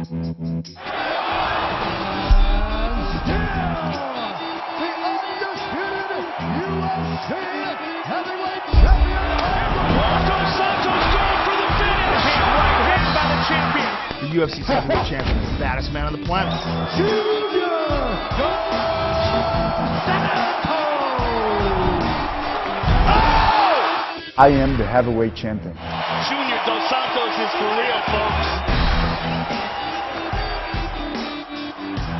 Heavyweight champion Dos Santos going for the finish. Right hand by the champion. The UFC's heavyweight champion, the baddest man on the planet. Junior Dos Santos. Oh! I am the heavyweight champion. Junior Dos Santos is for real, folks.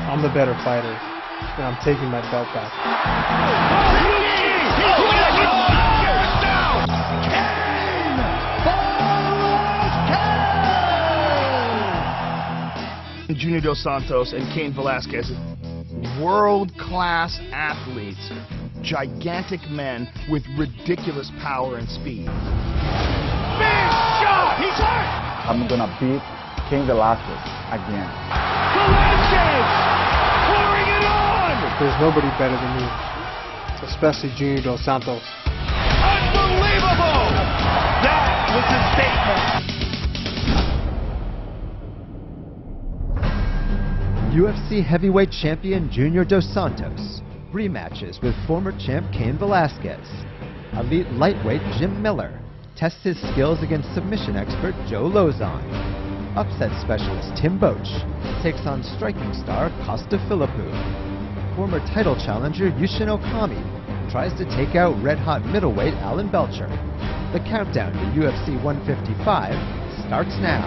I'm the better fighter, and I'm taking my belt back. Junior Dos Santos and Cain Velasquez, world-class athletes, gigantic men with ridiculous power and speed. Big shot! He's hurt! I'm gonna beat Cain Velasquez again. Velasquez! Pouring it on! There's nobody better than me, especially Junior Dos Santos. Unbelievable! That was a statement. UFC heavyweight champion Junior Dos Santos rematches with former champ Cain Velasquez. Elite lightweight Jim Miller tests his skills against submission expert Joe Lauzon. Upset specialist Tim Boetsch takes on striking star Costa Philippou. Former title challenger Yushin Okami tries to take out red-hot middleweight Alan Belcher. The countdown to UFC 155 starts now.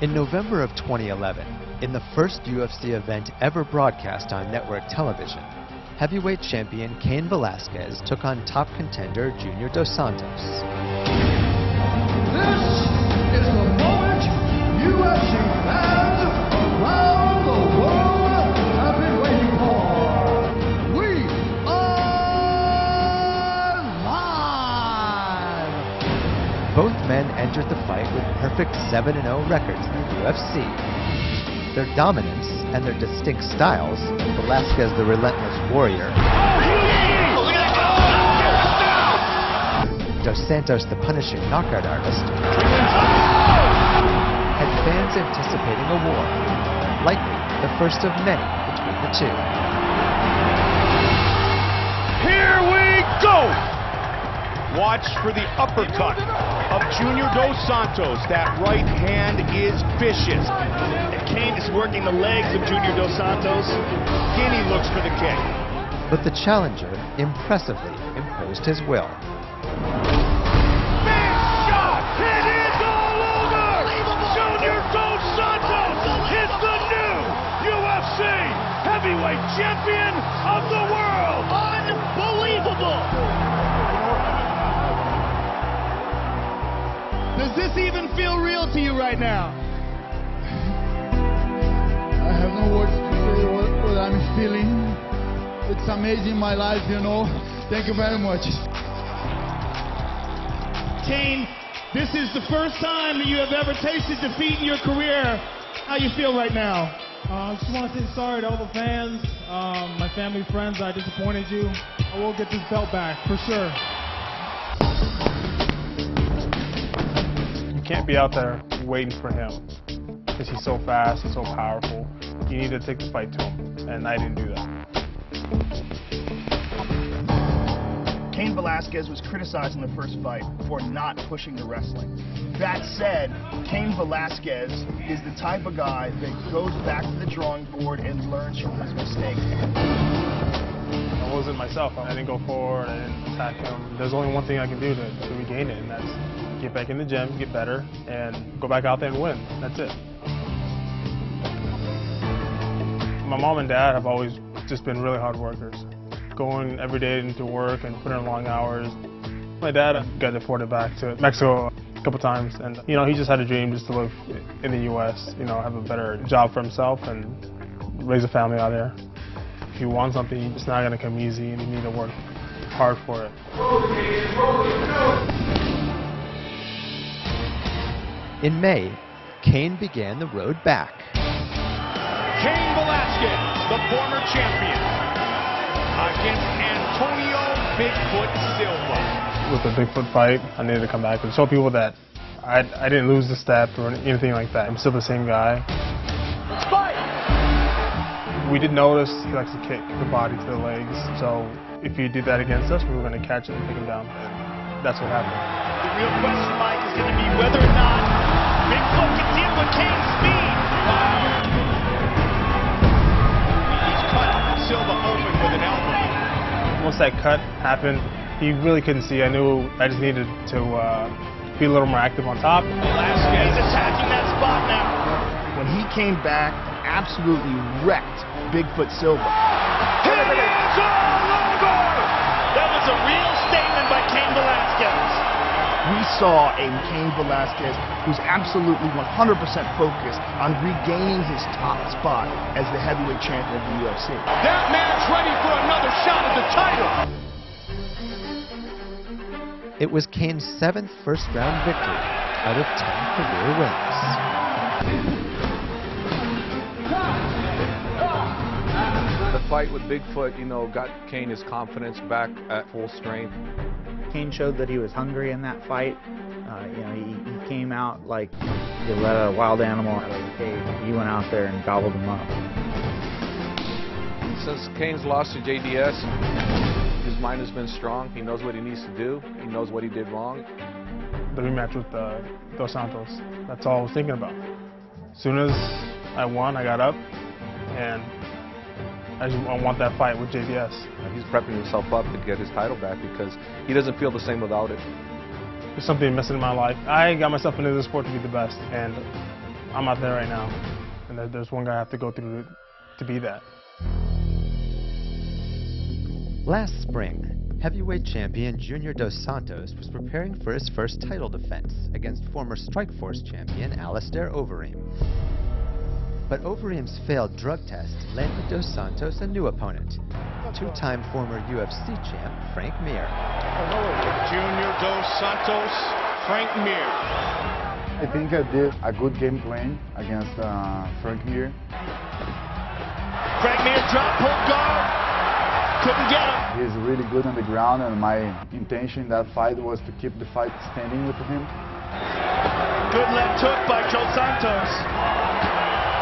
In November of 2011, in the first UFC event ever broadcast on network television, heavyweight champion Cain Velasquez took on top contender Junior Dos Santos. This is the moment UFC fans around the world have been waiting for. We are live! Both men entered the fight with perfect 7-0 records in the UFC. Their dominance and their distinct styles, Velasquez the relentless warrior, Dos Santos the punishing knockout artist, had fans anticipating a war, likely the first of many between the two. Here we go! Watch for the uppercut of Junior Dos Santos. That right hand is vicious. And Cain is working the legs of Junior Dos Santos. Guinea looks for the kick. But the challenger impressively imposed his will. Big shot! It is all over! Junior Dos Santos is the new UFC heavyweight champion of the world! Unbelievable! Does this even feel real to you right now? I have no words to say what I'm feeling. It's amazing my life, you know. Thank you very much. Cain, this is the first time that you have ever tasted defeat in your career. How you feel right now? I just want to say sorry to all the fans, my family, friends. I disappointed you. I will get this belt back, for sure. You can't be out there waiting for him because he's so fast, he's so powerful. You need to take the fight to him, and I didn't do that. Cain Velasquez was criticized in the first fight for not pushing the wrestling. That said, Cain Velasquez is the type of guy that goes back to the drawing board and learns from his mistakes. I wasn't myself. I didn't go forward, I didn't attack him. There's only one thing I can do to regain it, and that's get back in the gym, get better, and go back out there and win. That's it. My mom and dad have always just been really hard workers, going every day into work and putting in long hours. My dad got deported back to Mexico a couple times, and you know, he just had a dream just to live in the U.S., you know, have a better job for himself and raise a family out there. If you want something, it's not going to come easy, and you need to work hard for it. In May, Cain began the road back. Cain Velasquez, the former champion, against Antonio Bigfoot Silva. With the Bigfoot fight, I needed to come back and show people that I didn't lose the step or anything like that. I'm still the same guy. Let's fight! We did notice he likes to kick the body to the legs, so if he did that against us, we were going to catch him and take him down. And that's what happened. The real question, Mike, is going to be whether or not Bigfoot can deal with Cain's speed. He's cut Silva open with an elbow. Once that cut happened, he really couldn't see. I knew I just needed to be a little more active on top. Velasquez is attacking that spot now. When he came back, absolutely wrecked Bigfoot Silva. He is all over! That was a real statement by Cain Velasquez. We saw a Cain Velasquez who's absolutely 100% focused on regaining his top spot as the heavyweight champion of the UFC. That man's ready for another shot at the title. It was Cain's 7th first-round victory out of 10 career wins. The fight with Bigfoot, got Cain his confidence back at full strength. Cain showed that he was hungry in that fight. He came out like you let a wild animal out of the cage. He went out there and gobbled him up. Since Cain's lost to JDS, his mind has been strong. He knows what he needs to do. He knows what he did wrong. The rematch with Dos Santos, that's all I was thinking about. As soon as I won, I got up, and I want that fight with JDS. He's prepping himself up to get his title back because he doesn't feel the same without it. There's something missing in my life. I got myself into this sport to be the best, and I'm out there right now. And there's one guy I have to go through to be that. Last spring, heavyweight champion Junior Dos Santos was preparing for his first title defense against former Strikeforce champion Alistair Overeem. But Overeem's failed drug test landed Dos Santos a new opponent, two-time former UFC champ Frank Mir. Junior Dos Santos, Frank Mir. I think I did a good game plan against Frank Mir. Frank Mir drop, pull guard. Couldn't get him. He's really good on the ground, and my intention in that fight was to keep the fight standing with him. Good left hook by Joe Santos.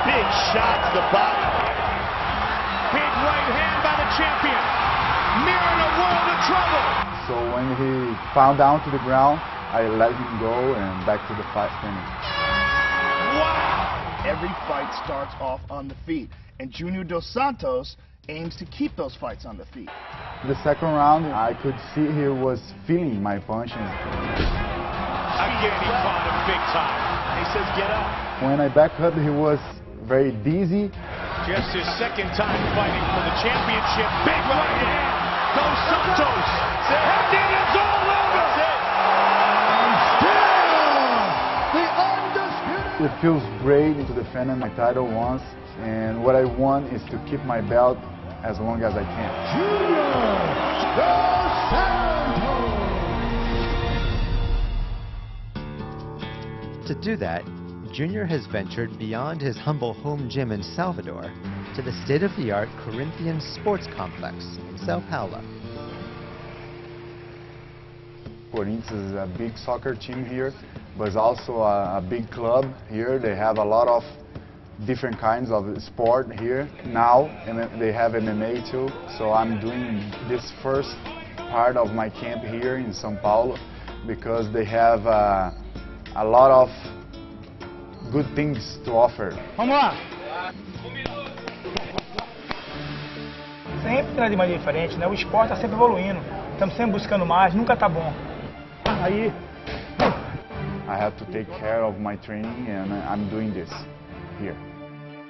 Big shot to the body. Big right hand by the champion. Mir in a world of trouble. So when he found down to the ground, I let him go and back to the fight standing. Wow! Every fight starts off on the feet, and Junior Dos Santos aims to keep those fights on the feet. The second round, I could see he was feeling my punches. Again, he caught him big time. He says, get up. When I back up, he was very dizzy. Just his second time fighting for the championship. Big right hand. Dos Santos. And it is all over. It feels great to defend my title once, and what I want is to keep my belt as long as I can. To do that, Junior has ventured beyond his humble home gym in Salvador to the state-of-the-art Corinthians Sports Complex in Sao Paulo. Corinthians is a big soccer team here, but it's also a big club here. They have a lot of different kinds of sport here now, and they have MMA too. So I'm doing this first part of my camp here in São Paulo because they have a lot of good things to offer. Vamos lá! Sempre traz de maneira diferente, né? O esporte está sempre evoluindo. Estamos sempre buscando mais, nunca está bom. Aí. I have to take care of my training, and I'm doing this here.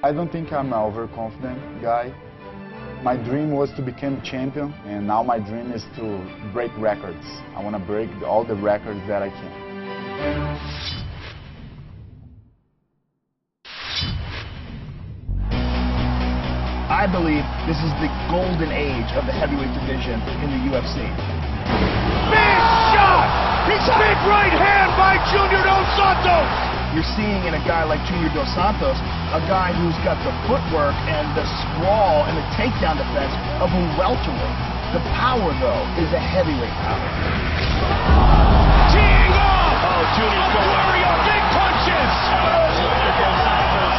I don't think I'm an overconfident guy. My dream was to become champion, and now my dream is to break records. I want to break all the records that I can. I believe this is the golden age of the heavyweight division in the UFC. Big shot! Big right hand by Junior Dos Santos! You're seeing in a guy like Junior Dos Santos, a guy who's got the footwork and the sprawl and the takedown defense of a welterweight. The power, though, is a heavyweight power. Teeing off! Oh, Junior's going flurry of big punches!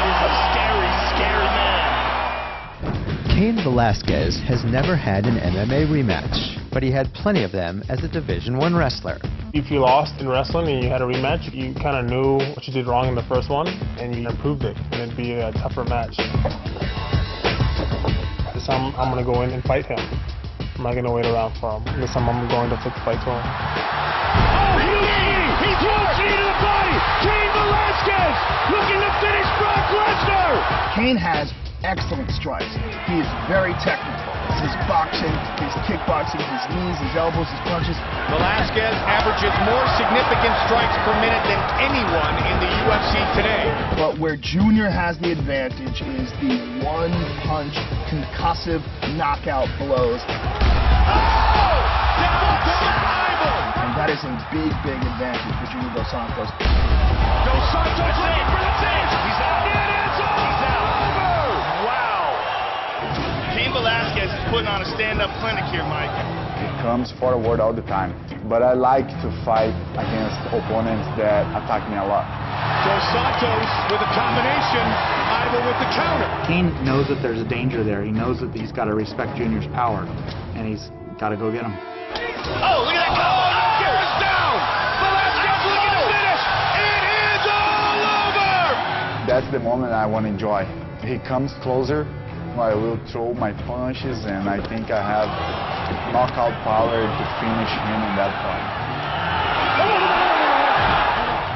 He's a scary, scary man. Cain Velasquez has never had an MMA rematch, but he had plenty of them as a Division I wrestler. If you lost in wrestling and you had a rematch, you kind of knew what you did wrong in the first one, and you improved it, and it'd be a tougher match. This time I'm going to go in and fight him. I'm not going to wait around for him. This time I'm going to take the fight to him. Oh, he's walking into the body! Cain Velasquez looking to finish Brock Lesnar! Cain has excellent strikes. He is very technical. It's his boxing, his kickboxing, his knees, his elbows, his punches. Velasquez averages more significant strikes per minute than anyone in the UFC today. But where Junior has the advantage is the one-punch, concussive knockout blows. And that is a big, big advantage for Junior Dos Santos. Dos Santos looking for the finish. He's out. It is over. Wow. Cain Velasquez is putting on a stand-up clinic here, Mike. He comes forward all the time, but I like to fight against opponents that attack me a lot. Dos Santos with a combination, Iva with the counter. Cain knows that there's a danger there. He knows that he's got to respect Junior's power, and he's got to go get him. Oh, look at that go! Velasquez is down! Velasquez looking to finish! It is all over! That's the moment I want to enjoy. He comes closer, I will throw my punches, and I think I have knockout power to finish him in that fight.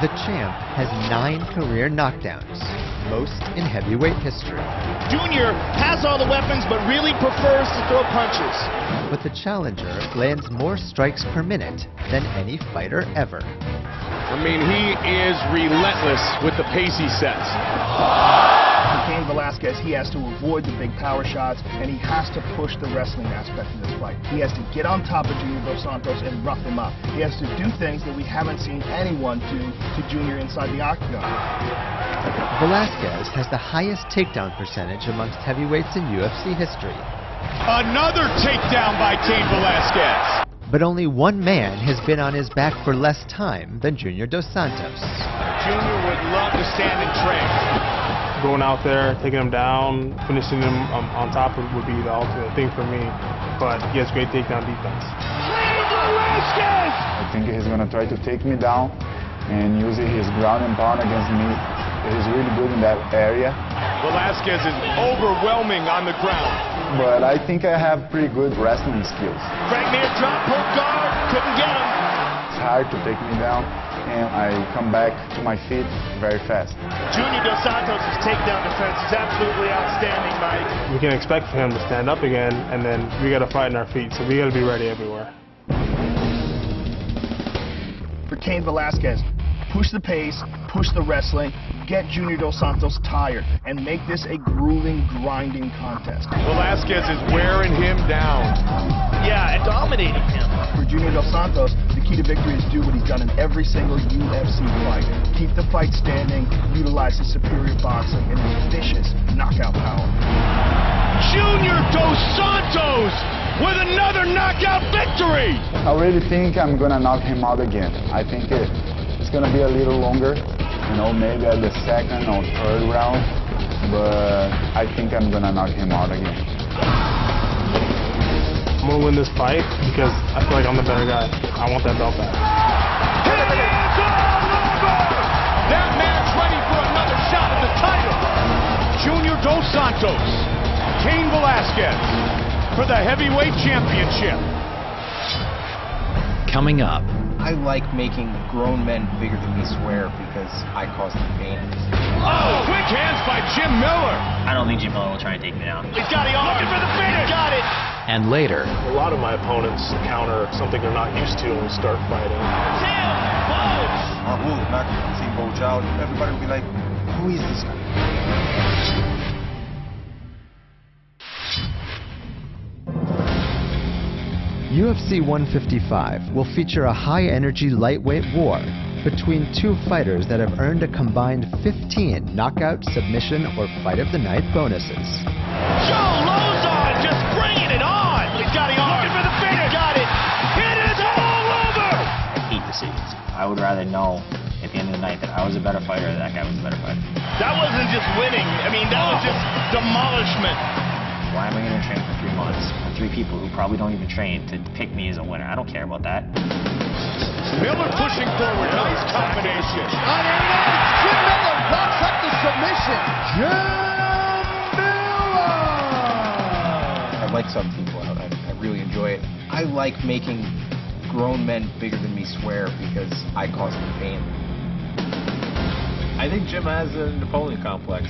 The champ has 9 career knockdowns, most in heavyweight history. Junior has all the weapons, but really prefers to throw punches. But the challenger lands more strikes per minute than any fighter ever. I mean, he is relentless with the pace he sets. For Cain Velasquez, he has to avoid the big power shots, and he has to push the wrestling aspect of this fight. He has to get on top of Junior Dos Santos and rough him up. He has to do things that we haven't seen anyone do to Junior inside the octagon. Velasquez has the highest takedown percentage amongst heavyweights in UFC history. Another takedown by Cain Velasquez. But only one man has been on his back for less time than Junior Dos Santos. Junior would love to stand and train. Going out there, taking him down, finishing him on top would be the ultimate thing for me. But he has great takedown defense. Velasquez! I think he's going to try to take me down and use his ground and pound against me. He's really good in that area. Velasquez is overwhelming on the ground. But I think I have pretty good wrestling skills. Frank Mir drop, pull guard, couldn't get him. It's hard to take me down, and I come back to my feet very fast. Junior Dos Santos' takedown defense is absolutely outstanding, Mike. We can expect for him to stand up again, and then we got to fight in our feet, so we got to be ready everywhere. For Cain Velasquez, push the pace, push the wrestling, get Junior Dos Santos tired, and make this a grueling, grinding contest. Velasquez is wearing him down. Yeah, and dominating him. For Junior Dos Santos, the key to victory is do what he's done in every single UFC fight. Keep the fight standing, utilize his superior boxing, and his vicious knockout power. Junior Dos Santos with another knockout victory! I really think I'm going to knock him out again. I think it's going to be a little longer. You know, maybe at the second or third round, but I think I'm gonna knock him out again. I'm gonna win this fight because I feel like I'm the better guy. I want that belt back. It is all over! That man's ready for another shot at the title. Junior Dos Santos, Cain Velasquez for the heavyweight championship. Coming up. I like making grown men bigger than me swear because I cause them pain. Oh, quick hands by Jim Miller. I don't think Jim Miller will try to take me down. He's got it on. Looking for the finish. Got it. And later. A lot of my opponents counter something they're not used to when we start fighting. Tim Boetsch. Tim Boetsch out. Everybody will be like, who is this guy? UFC 155 will feature a high-energy lightweight war between two fighters that have earned a combined 15 knockout, submission, or fight of the night bonuses. Joe Lauzon just bringing it on. He's got it on. Looking for the finish. Got it. It is all over. rather know at the end of the night that I was a better fighter or that guy was a better fighter. That wasn't just winning. I mean, that was just demolishment. Why am I going to train for 3 months for 3 people who probably don't even train to pick me as a winner? I don't care about that. Miller pushing forward. Nice combination. On it is. Jim Miller locks up the submission. Jim Miller! I like some people. I really enjoy it. I like making grown men bigger than me swear because I cause them pain. I think Jim has a Napoleon complex.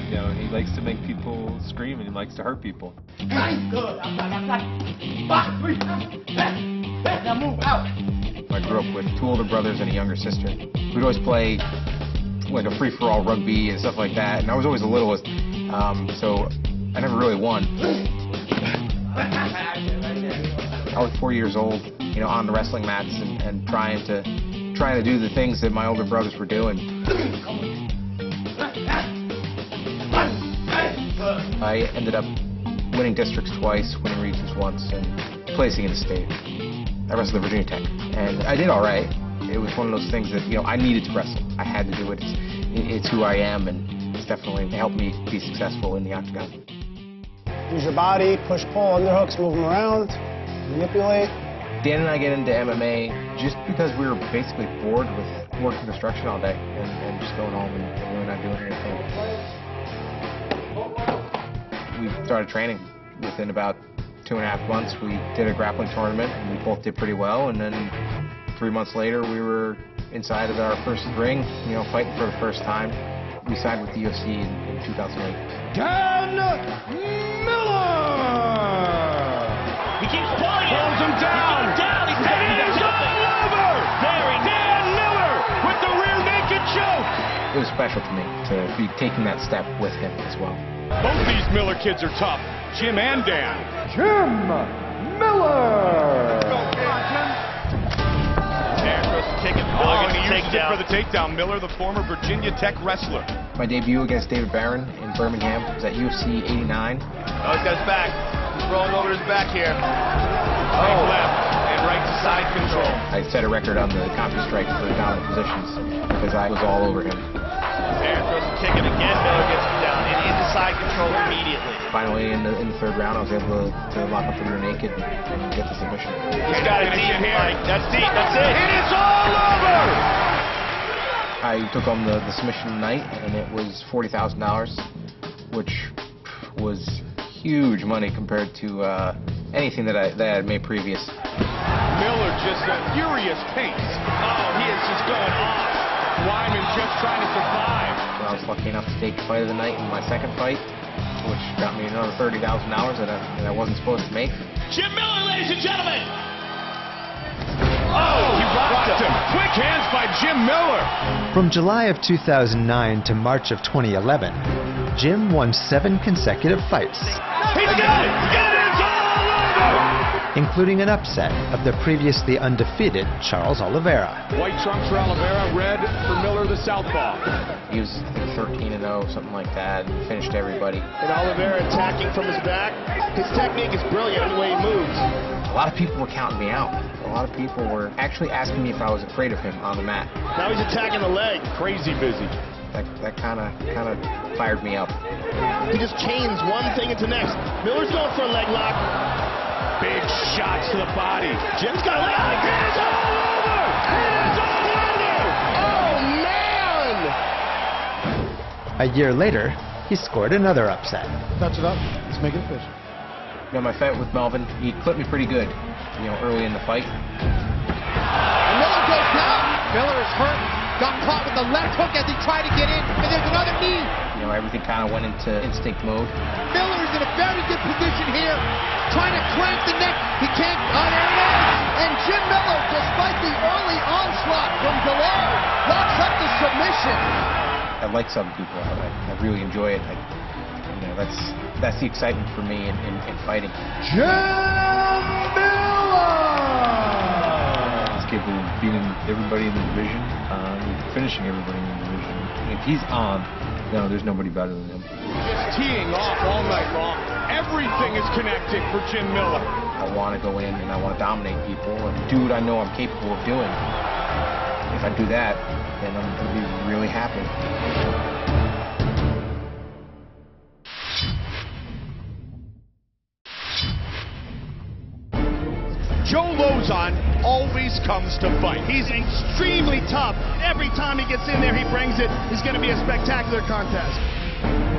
You know, he likes to make people scream and he likes to hurt people. Now move out. I grew up with 2 older brothers and a younger sister. We'd always play like a free-for-all rugby and stuff like that, and I was always the littlest, so I never really won. I was 4 years old, you know, on the wrestling mats and trying to do the things that my older brothers were doing. I ended up winning districts twice, winning regions once, and placing in the state. I wrestled at Virginia Tech, and I did all right. It was one of those things that, you know, I needed to wrestle. I had to do it. It's who I am, and it's definitely helped me be successful in the octagon. Use your body, push, pull, underhooks, move them around, manipulate. Dan and I get into MMA just because we were basically bored with working construction all day and just going home and really not doing anything. We started training. Within about 2.5 months, we did a grappling tournament, and we both did pretty well, and then 3 months later, we were inside of our first ring, you know, fighting for the first time. We signed with the UFC in 2008. Dan Miller! He keeps pulling it. Pulls him down. He's And it is all over! Dan Miller with the rear naked choke! It was special to me to be taking that step with him as well. Both these Miller kids are tough, Jim and Dan. Jim Miller! And he used it for the takedown. Miller, the former Virginia Tech wrestler. My debut against David Barron in Birmingham was at UFC 89. Oh, he's got his back. He's rolling over his back here. Oh, left and right to side control. I set a record on the CompuStrike for dominant positions because I was all over him. Barron throws a kick, and again Miller gets him down and into side control immediately. Finally, in the 3rd round, I was able to lock up the rear naked and get the submission. He's got it deep, Mike. That's deep. That's it. It is all over! I took on the submission tonight, and it was $40,000, which was huge money compared to anything that I had made previous. Miller just a furious pace. Oh, he is just going off. Wyman just trying to survive. I was lucky enough to take the fight of the night in my second fight, which got me another $30,000 that I wasn't supposed to make. Jim Miller, ladies and gentlemen! Oh, he rocked him. Quick hands by Jim Miller. From July of 2009 to March of 2011, Jim won 7 consecutive fights, He's got it. He's got it. It's all over. including an upset of the previously undefeated Charles Oliveira. White trunks for Oliveira, red for Miller, the southpaw. He was, I think, 13-0, something like that, and finished everybody. And Oliveira attacking from his back. His technique is brilliant in the way he moves. A lot of people were counting me out. A lot of people were actually asking me if I was afraid of him on the mat. Now he's attacking the leg. Crazy busy. That kind of fired me up. He just chains one thing into next. Miller's going for a leg lock. Big shots to the body. Jim's got a leg lock. It is all over! It is all over! Oh, man! A year later, he scored another upset. Touch it up. Let's make it official. You know, my fight with Melvin, he clipped me pretty good, you know, early in the fight. And Miller goes down. Miller is hurt. Got caught with the left hook as he tried to get in. And there's another knee. You know, everything kind of went into instinct mode. Miller is in a very good position here. Trying to crank the neck. He can't. Oh, there it is. And Jim Miller, despite the early onslaught from below, locks up the submission. I like some people. I really enjoy it. You know, that's the excitement for me in fighting. Jim Miller! He's capable of beating everybody in the division, finishing everybody in the division. If he's on, you know, there's nobody better than him. Just teeing off all night long. Everything is connected for Jim Miller. I want to go in and I want to dominate people and do what I know I'm capable of doing. If I do that, then I'm going to be really happy. Joe Lauzon always comes to fight. He's extremely tough. Every time he gets in there, he brings it. It's going to be a spectacular contest.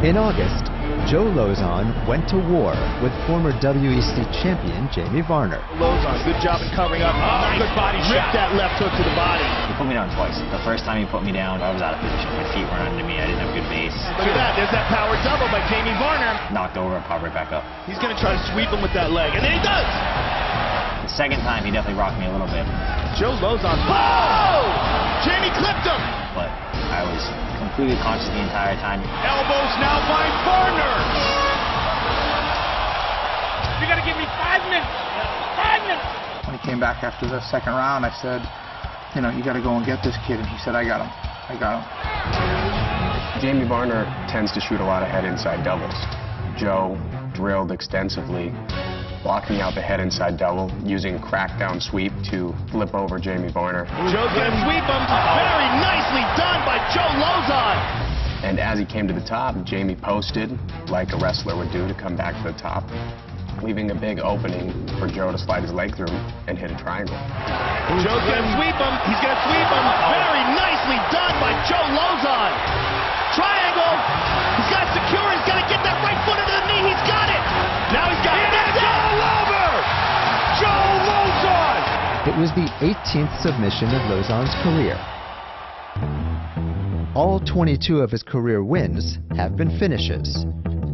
In August, Joe Lauzon went to war with former WEC champion Jamie Varner. Lauzon, good job in covering up. Nice good body shot. That left hook to the body. He put me down twice. The first time he put me down, I was out of position. My feet weren't under me. I didn't have good base. Look at that. There's that power double by Jamie Varner. Knocked over and popped right back up. He's going to try to sweep him with that leg, and then he does. The second time, he definitely rocked me a little bit. Joe Lauzon. Oh! Jamie clipped him. But I was completely conscious the entire time. Elbows now by Varner. You got to give me 5 minutes. 5 minutes. When he came back after the second round, I said, you know, you got to go and get this kid. And he said, I got him. I got him. Jamie Varner tends to shoot a lot of head inside doubles. Joe drilled extensively, blocking out the head inside double, using crackdown sweep to flip over Jamie Varner. Joe's going to sweep him. Very nicely done by Joe Lauzon. And as he came to the top, Jamie posted like a wrestler would do to come back to the top, leaving a big opening for Joe to slide his leg through and hit a triangle. Joe's going to sweep him. He's going to sweep him. Very nicely done by Joe Lauzon. Triangle. He's got to secure. He's got to get that right foot into the knee. He's got it. Now he's got it. It's all over. Joe Lauzon. It was the 18th submission of Lauzon's career. All 22 of his career wins have been finishes,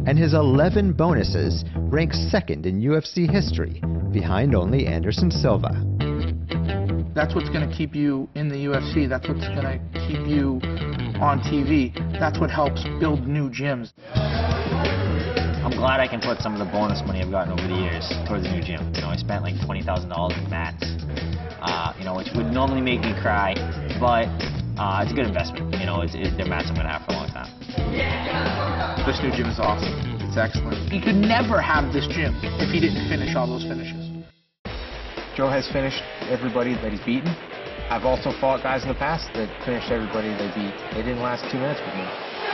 and his 11 bonuses rank second in UFC history, behind only Anderson Silva. That's what's going to keep you in the UFC. That's what's going to keep you on TV. That's what helps build new gyms. I'm glad I can put some of the bonus money I've gotten over the years towards a new gym. You know, I spent like $20,000 in mats, you know, which would normally make me cry, but it's a good investment. You know, they're mats I'm going to have for a long time. This new gym is awesome. It's excellent. He could never have this gym if he didn't finish all those finishes. Joe has finished everybody that he's beaten. I've also fought guys in the past that finished everybody they beat. They didn't last 2 minutes with me.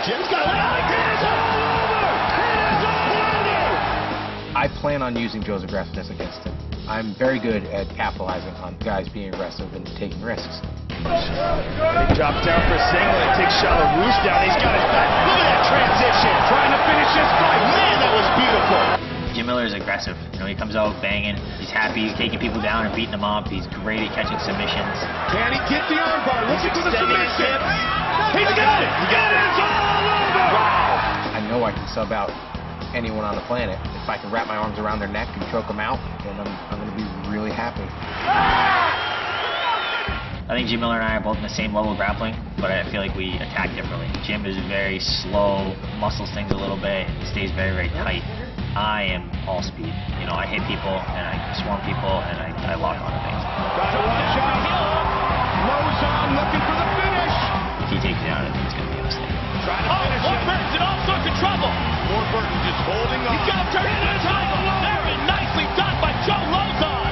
Jim's got it. It is all over. It is all over. I plan on using Joe's aggressiveness against him. I'm very good at capitalizing on guys being aggressive and taking risks. He drops down for a single and takes Chalaroosh down. He's got it back. Look at that transition. Trying to finish his fight. Man, that was beautiful. Jim Miller is aggressive. You know, he comes out banging. He's happy taking people down and beating them up. He's great at catching submissions. Can he get the armbar? Looking for the submission. He's got it. He got it. It's all over. Wow. I know I can sub out anyone on the planet. If I can wrap my arms around their neck and choke them out, then I'm going to be really happy. I think Jim Miller and I are both in the same level of grappling, but I feel like we attack differently. Jim is very slow, muscles things a little bit, and stays very, very tight. I am all speed. You know, I hit people, and I swarm people, and I lock onto things. Got to watch out. Lauzon looking for the finish. If he takes it out, I think it's going to be a mistake. Trying to finish it. Warburton's in all sorts of trouble. Warburton just holding on. He's going to turn it into time. Very nicely done by Joe Lauzon.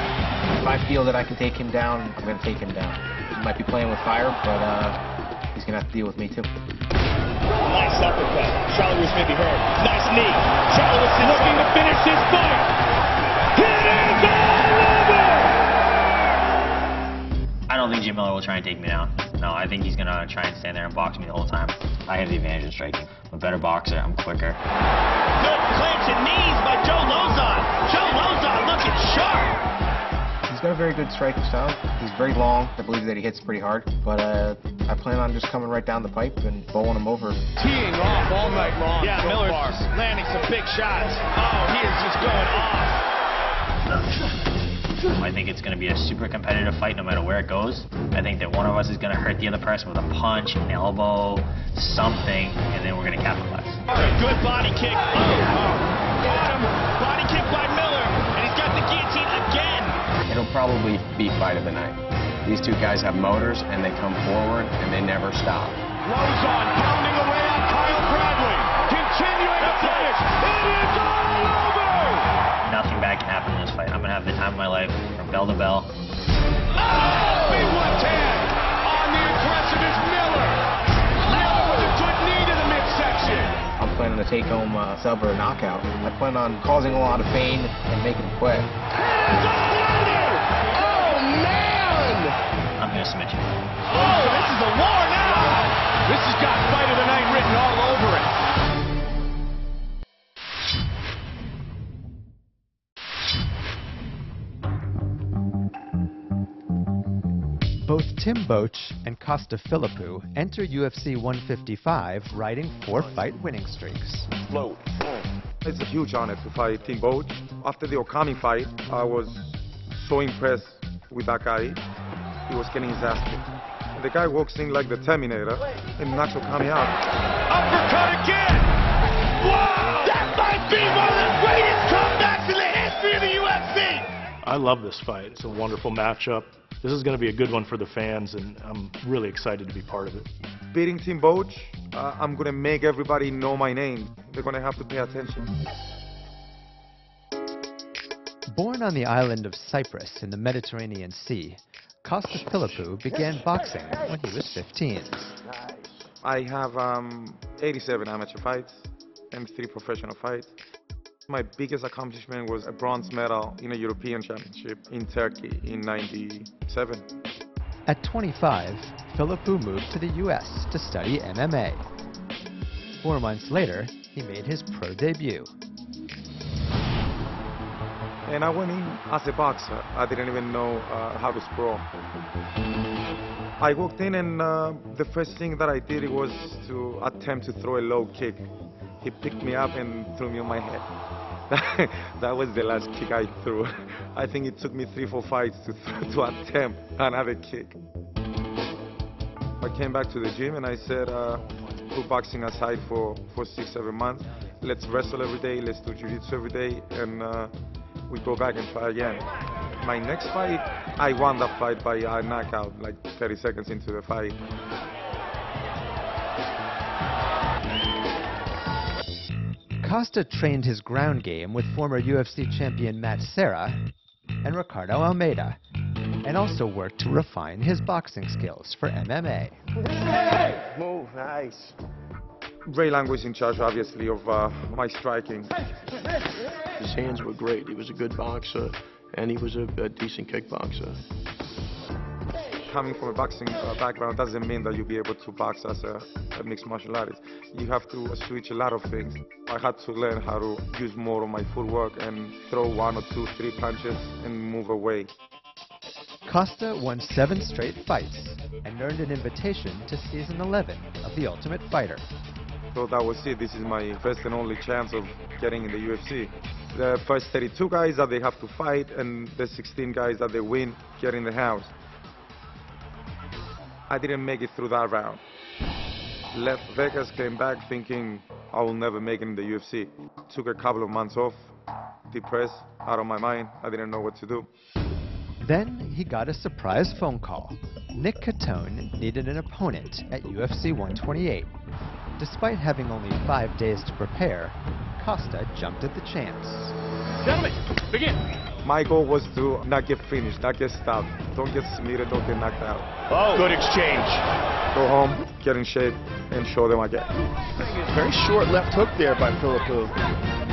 If I feel that I can take him down, I'm going to take him down. He might be playing with fire, but he's going to have to deal with me too. Nice uppercut. Chalaroosh may be hurt. Nice knee. Chalaroosh is looking to finish his fight. It is all over! I don't think Jim Miller will try and take me down. No, I think he's going to try and stand there and box me the whole time. I have the advantage in striking. I'm a better boxer. I'm quicker. Good clinching knees by Joe Lauzon. Joe Lauzon looking sharp. He's got a very good striking style. He's very long. I believe that he hits pretty hard, but I plan on just coming right down the pipe and bowling him over. Teeing off all night long. Yeah, so Miller's just landing some big shots. Oh, he is just going off. I think it's going to be a super competitive fight no matter where it goes. I think that one of us is going to hurt the other person with a punch, an elbow, something, and then we're going to capitalize. Good body kick. Oh, got him. Body kick by Miller, and he's got the guillotine again. It'll probably be fight of the night. These two guys have motors, and they come forward, and they never stop. Lauzon pounding away on Kyle Bradley, continuing to finish. It is all over! Nothing bad can happen in this fight. I'm going to have the time of my life from bell to bell. Oh, big left hand on the a take-home sub or a knockout. I plan on causing a lot of pain and making him quit. Oh, man! I'm going to submit you. Oh, this is a war now! This has got Fight of the Night written all over it. Both Tim Boetsch and Costa Philippou enter UFC 155 riding 4-fight winning streaks. Low. It's a huge honor to fight Tim Boetsch. After the Okami fight, I was so impressed with that guy. He was getting his ass kicked. And the guy walks in like the Terminator and knocks Okami out. Uppercut again! Wow! That might be one of the greatest comebacks in the history of the UFC! I love this fight. It's a wonderful matchup. This is going to be a good one for the fans, and I'm really excited to be part of it. Beating Tim Boetsch, I'm going to make everybody know my name. They're going to have to pay attention. Born on the island of Cyprus in the Mediterranean Sea, Costa Philippou began boxing when he was 15. I have 87 amateur fights and 3 professional fights. My biggest accomplishment was a bronze medal in a European Championship in Turkey in '97. At 25, Philippou moved to the US to study MMA. 4 months later, he made his pro debut. And I went in as a boxer. I didn't even know how to sprawl. I walked in and the first thing that I did was to attempt to throw a low kick. He picked me up and threw me on my head. That was the last kick I threw. I think it took me 3-4 fights to attempt another kick. I came back to the gym and I said, put boxing aside for 6-7 months. Let's wrestle every day, let's do jiu-jitsu every day, and we go back and try again. My next fight, I won that fight by a knockout, like 30 seconds into the fight. Costa trained his ground game with former UFC champion Matt Serra and Ricardo Almeida, and also worked to refine his boxing skills for MMA. Move, nice. Ray Lang was in charge, obviously, of my striking. His hands were great. He was a good boxer, and he was a decent kickboxer. Coming from a boxing background doesn't mean that you'll be able to box as a mixed martial artist. You have to switch a lot of things. I had to learn how to use more of my footwork and throw 1 or 2, 3 punches and move away. Costa won 7 straight fights and earned an invitation to season 11 of The Ultimate Fighter. So that was it. This is my first and only chance of getting in the UFC. The first 32 guys that they have to fight and the 16 guys that they win get in the house. I didn't make it through that round. Left Vegas, came back thinking I will never make it in the UFC. Took a couple of months off, depressed, out of my mind. I didn't know what to do. Then he got a surprise phone call. Nick Catone needed an opponent at UFC 128. Despite having only 5 days to prepare, Costa jumped at the chance. Gentlemen, begin. My goal was to not get finished, not get stopped. Don't get submitted, don't get knocked out. Oh, good exchange. Go home, get in shape, and show them I get. Very short left hook there by Philippou.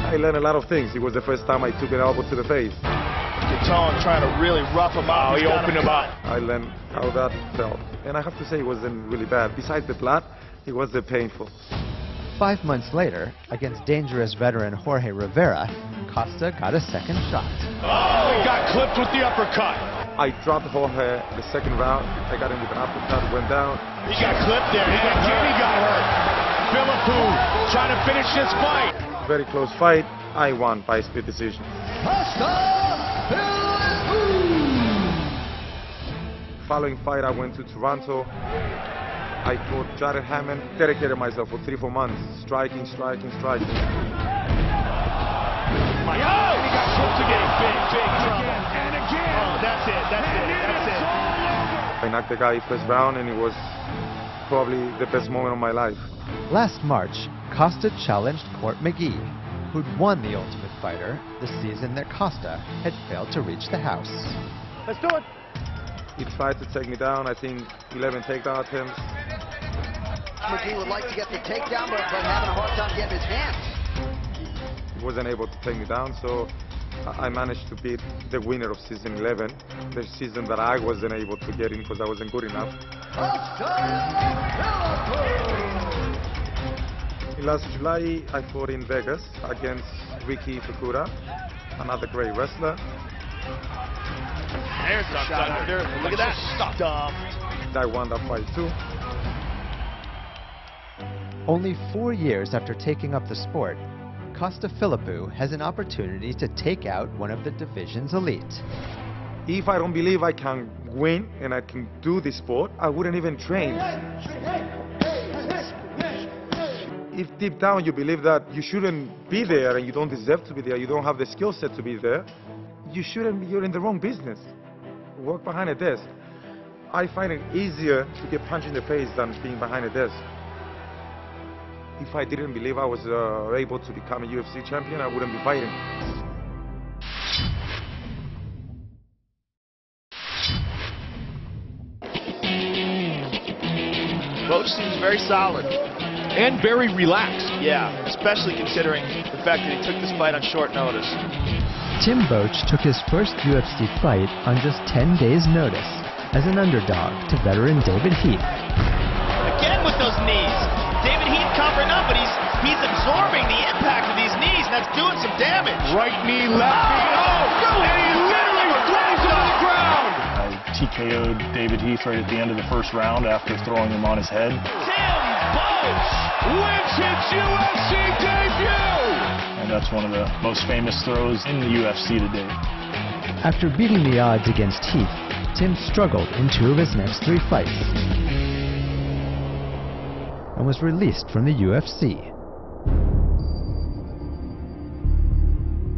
I learned a lot of things. It was the first time I took an elbow to the face. Catone trying to really rough him up. Oh, he opened him up. I learned how that felt. And I have to say it wasn't really bad. Besides the blood, it wasn't painful. 5 months later, against dangerous veteran Jorge Rivera, Costa got a second shot. Oh, he got clipped with the uppercut. I dropped Jorge the second round. I got him with an uppercut, went down. He got clipped there. Jimmy got hurt. Philippou trying to finish this fight. Very close fight. I won by split decision. Following fight, I went to Toronto. I fought Jared Hammond, dedicated myself for 3-4 months, striking. Oh, he got clipped again. Big trouble. And again. Oh, that's it. I knocked the guy first round, and it was probably the best moment of my life. Last March, Costa challenged Court McGee, who'd won The Ultimate Fighter the season that Costa had failed to reach the house. Let's do it. He tried to take me down, I think 11 takedown attempts. McGee would like to get the takedown, but having a hard time getting his hands. He wasn't able to take me down, so I managed to beat the winner of season 11, the season that I wasn't able to get in because I wasn't good enough. Costa Philippou! Last July, I fought in Vegas against Ricky Fukuda, another great wrestler. There's the shot under. Look at that. Stuffed. I won that fight too. Only 4 years after taking up the sport, Costa Philippou has an opportunity to take out one of the division's elite. If I don't believe I can win and I can do this sport, I wouldn't even train. If deep down you believe that you shouldn't be there and you don't deserve to be there, you don't have the skill set to be there, you shouldn't be, you're in the wrong business. Work behind a desk. I find it easier to get punched in the face than being behind a desk. If I didn't believe I was able to become a UFC champion, I wouldn't be fighting. Boetsch seems very solid. And very relaxed. Yeah, especially considering the fact that he took this fight on short notice. Tim Boetsch took his first UFC fight on just 10 days' notice as an underdog to veteran David Heath. Again with those knees. David Heath covering up, but he's absorbing the impact of these knees, and that's doing some damage. Right knee, left knee. Oh! And he literally throws him on the ground! I TKO'd David Heath right at the end of the first round after throwing him on his head. Tim Boetsch wins his UFC debut! And that's one of the most famous throws in the UFC today. After beating the odds against Heath, Tim struggled in 2 of his next 3 fights and was released from the UFC.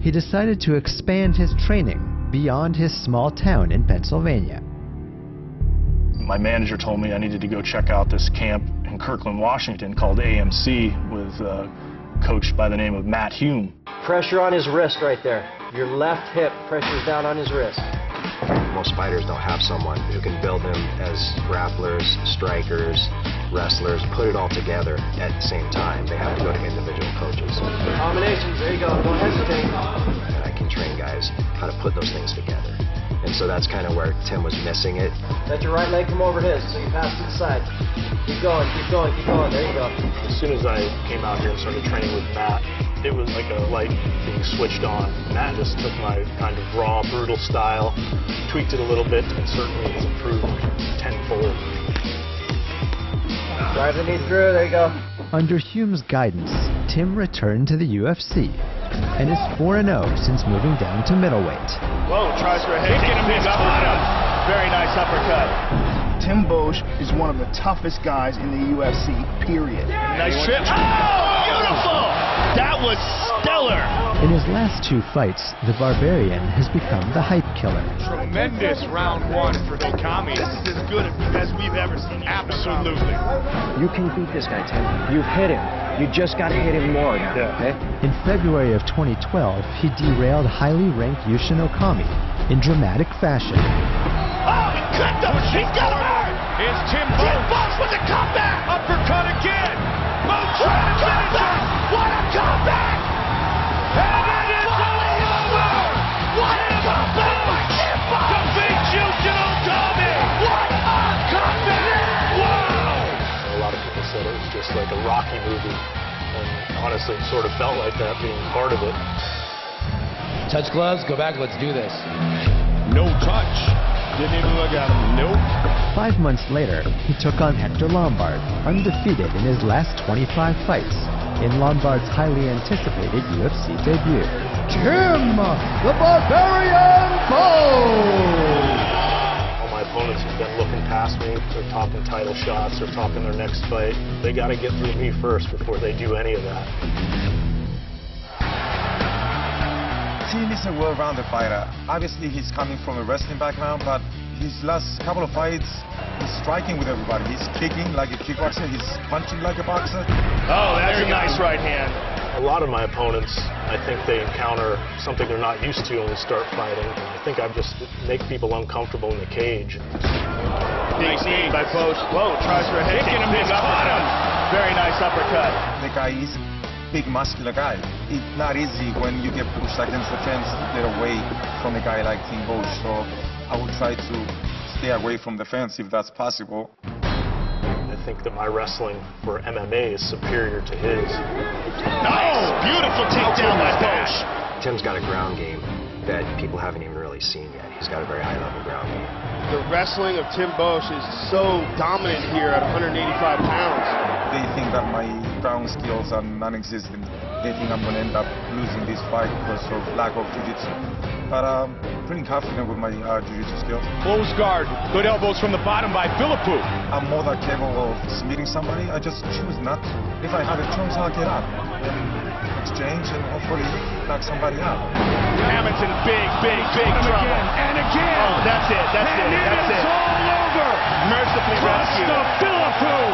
He decided to expand his training beyond his small town in Pennsylvania. My manager told me I needed to go check out this camp in Kirkland, Washington called AMC with a coach by the name of Matt Hume. Pressure on his wrist right there. Your left hip pressures down on his wrist. Most fighters don't have someone who can build them as grapplers, strikers, wrestlers, put it all together at the same time. They have to go to individual coaches. Combinations, there you go, don't hesitate. And I can train guys how to put those things together. And so that's kind of where Tim was missing it. Let your right leg come over his, so you pass to the side. Keep going, keep going, keep going, there you go. As soon as I came out here and started training with Matt, it was like a light being switched on. Matt just took my kind of raw, brutal style, tweaked it a little bit, and certainly has improved tenfold. Drive the knee through, there you go. Under Hume's guidance, Tim returned to the UFC and is 4-0 since moving down to middleweight. Whoa, tries for a head kick. Very nice uppercut. Tim Boetsch is one of the toughest guys in the UFC, period. Nice trip. Oh, beautiful! That was stellar. In his last 2 fights, the Barbarian has become the hype killer. Tremendous round 1 for Okami. This is as good as we've ever seen. Absolutely. You can beat this guy, Tim. You've hit him. You just got to hit him more now, okay? In February of 2012, he derailed highly ranked Yushin Okami in dramatic fashion. Oh, he clipped him! He's got him hurt! It's Tim Boetsch with the comeback! Uppercut again! Boetsch trying to finish him! What a comeback! And it is all over! What a comeback by Tim Boetsch! Defeat Yushin Okami! What a comeback! Wow! A lot of people said it was just like a Rocky movie, and honestly it sort of felt like that being part of it. Touch gloves, go back, let's do this. No touch. Didn't even look at him. Nope. 5 months later, he took on Hector Lombard, undefeated in his last 25 fights, in Lombard's highly anticipated UFC debut. Tim, the Barbarian Boetsch! All my opponents have been looking past me. They're talking title shots or talking their next fight. They got to get through me first before they do any of that. Tim is a well-rounded fighter. Obviously, he's coming from a wrestling background, but his last couple of fights, he's striking with everybody. He's kicking like a kickboxer. He's punching like a boxer. Oh, that's a nice right hand. A lot of my opponents, I think they encounter something they're not used to when we start fighting. I think I just make people uncomfortable in the cage. Big knee by Boetsch. Whoa, tries for a head kick. Big uppercut. Very nice uppercut. The guy is big, muscular guy. It's not easy when you get pushed against the fence to get away from a guy like Tim Boetsch. So I will try to stay away from the fence if that's possible. I think that my wrestling for MMA is superior to his. Nice! Beautiful takedown by Boetsch. Tim's got a ground game that people haven't even really seen yet. He's got a very high-level ground game. The wrestling of Tim Boetsch is so dominant here at 185 pounds. They think that my ground skills are non-existent. They think I'm going to end up losing this fight because of lack of jiu-jitsu. But I'm pretty confident with my jiu-jitsu skills. Close guard. Good elbows from the bottom by Philippou. I'm more than capable of submitting somebody. I just choose not to. If I have a choice, I'll get up and exchange and hopefully knock somebody out. Hamilton, big trouble. And again. Oh, that's it. It's all over. Mercifully rescued. Costa Philippou.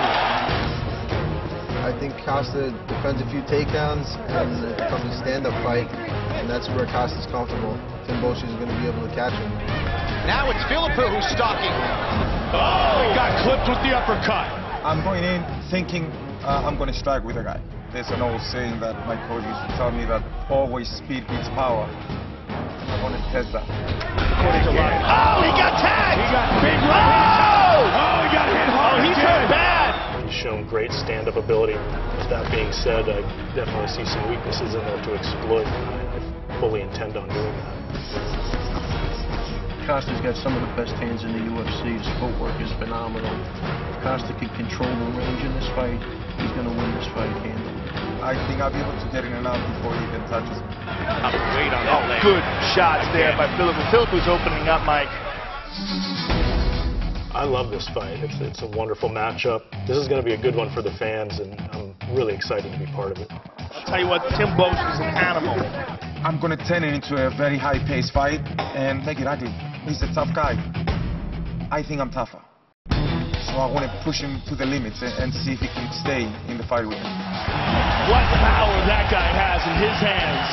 I think Costa defends a few takedowns, and it becomes a stand-up fight, and that's where Costa's comfortable. Tim Boetsch is going to be able to catch him. Now it's Philippou who's stalking. Oh, he got clipped with the uppercut. I'm going in thinking I'm going to strike with a guy. There's an old saying that my coach used to tell me that always speed beats power. I want to test that. Oh, he got tagged! He got big right. Oh, he got hit hard. Oh, he's hurt bad. He's shown great stand-up ability. That being said, I definitely see some weaknesses in there to exploit. I fully intend on doing that. Costa's got some of the best hands in the UFC. His footwork is phenomenal. If Costa can control the range in this fight, he's going to win this fight handily. I think I'll be able to get in and out before he even touches me. Wait on that leg. Good shots there by Philippou. Philippou's opening up, Mike. I love this fight. It's a wonderful matchup. This is going to be a good one for the fans, and I'm really excited to be part of it. I'll tell you what, Tim Boetsch is an animal. I'm going to turn it into a very high-paced fight and make it ugly. He's a tough guy. I think I'm tougher. So I want to push him to the limits and see if he can stay in the fight with me. What power that guy has in his hands.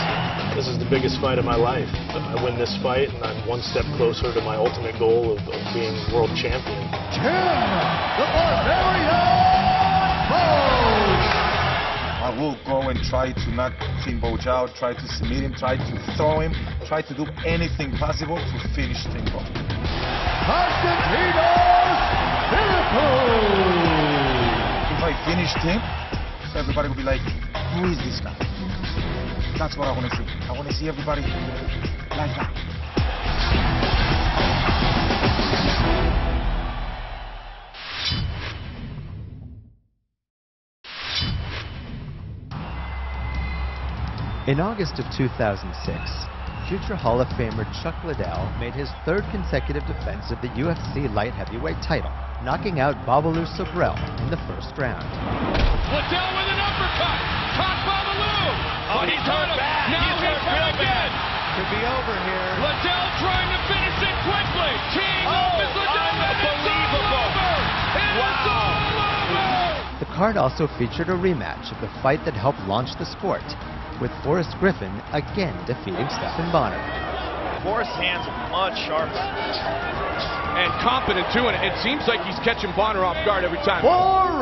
This is the biggest fight of my life. I win this fight, and I'm one step closer to my ultimate goal of being world champion. Tim, the Barbarian Boetsch! I will go and try to knock Tim Boetsch out, try to submit him, try to throw him, try to do anything possible to finish Tim Boetsch. Constantino Philippou! If I finish Tim, everybody will be like, who is this guy? That's what I want to see. I want to see everybody like that. In August of 2006, future Hall of Famer Chuck Liddell made his third consecutive defense of the UFC light heavyweight title, knocking out Babalu Sobrel in the first round. Liddell with an uppercut! Caught Babalu! Oh, he's hurt bad. Now he's hurt real good! Could be over here. Liddell trying to finish it quickly! King opens Liddell, and it's all over! It's all over! The card also featured a rematch of the fight that helped launch the sport, with Forrest Griffin again defeating Stephan Bonner. Forrest's hands are much sharper. And competent too, and it seems like he's catching Bonner off guard every time. Forrest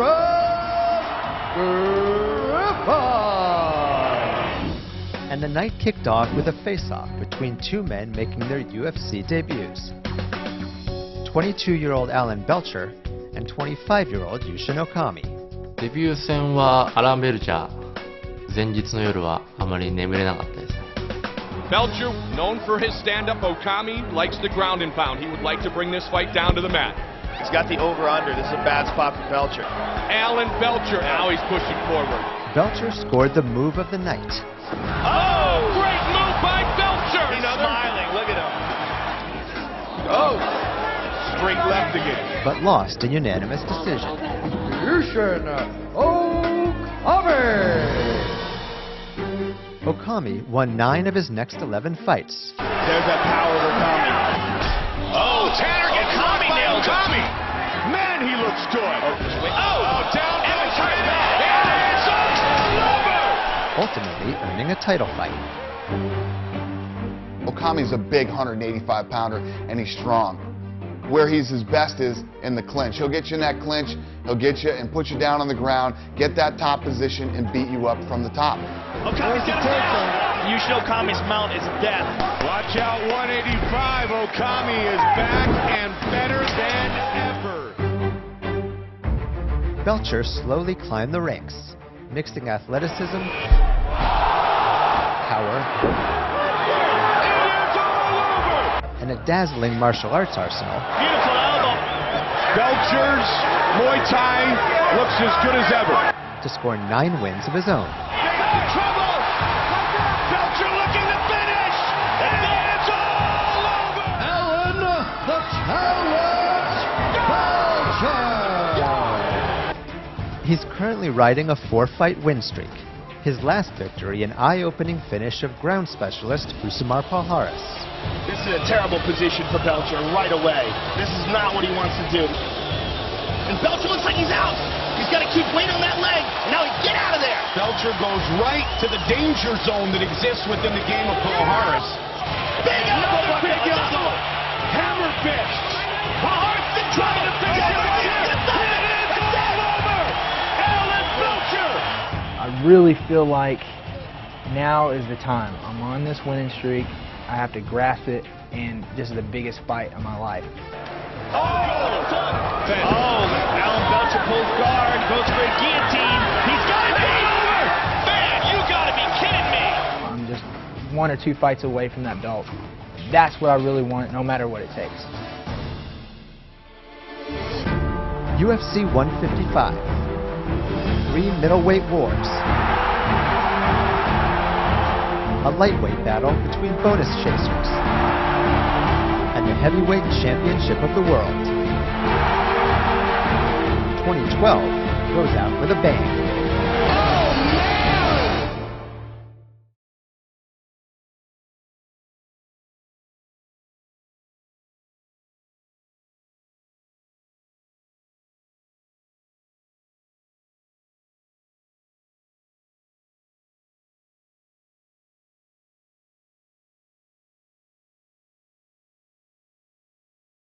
Griffin! And the night kicked off with a face-off between two men making their UFC debuts. 22-year-old Alan Belcher and 25-year-old Yushin Okami. デビュー戦はアラン・ベルチャー。前日の夜はあまり眠れなかったですね。Belcher, known for his stand-up, Okami likes the ground and pound. He would like to bring this fight down to the mat. He's got the over-under. This is a bad spot for Belcher. Alan Belcher, now he's pushing forward. Belcher scored the move of the night. Oh, great move by Belcher! He's smiling. Look at him. Oh, straight left again. But lost a unanimous decision. Yushin Okami! Okami won 9 of his next 11 fights. There's that power of Okami. Oh, Tanner gets Okami nailed Okami. Man, he looks good. Oh, down and it's right back. And it's all over. Ultimately, winning a title fight. Okami's a big 185-pounder, and he's strong. Where he's his best is in the clinch. He'll get you in that clinch, he'll get you and put you down on the ground, get that top position, and beat you up from the top. Okami's got down. Yushin Okami's mount is death. Watch out, 185. Okami is back and better than ever. Belcher slowly climbed the ranks, mixing athleticism, power, and a dazzling martial arts arsenal. Beautiful elbow. Belcher's Muay Thai looks as good as ever. To score 9 wins of his own. Trouble! Belcher looking to finish! And it's all over! Alan the Challenge Belcher! He's currently riding a 4-fight win streak. His last victory, an eye-opening finish of ground specialist Usamar Palhares. This is a terrible position for Belcher right away. This is not what he wants to do. And Belcher looks like he's out. He's got to keep weight on that leg. And now get out of there. Belcher goes right to the danger zone that exists within the game of Palhares. Big elbow! Big elbow! Hammer fist! Palhares is trying to finish it right here! It's all over! Alan Belcher! I really feel like now is the time. I'm on this winning streak. I have to grasp it, and this is the biggest fight of my life. Alan Belcher pulls guard, goes for a guillotine. He's got it over! Man, you gotta be kidding me! I'm just 1 or 2 fights away from that belt. That's what I really want, no matter what it takes. UFC 155. 3 middleweight wars. A lightweight battle between bonus chasers and the heavyweight championship of the world. 2012 goes out with a bang.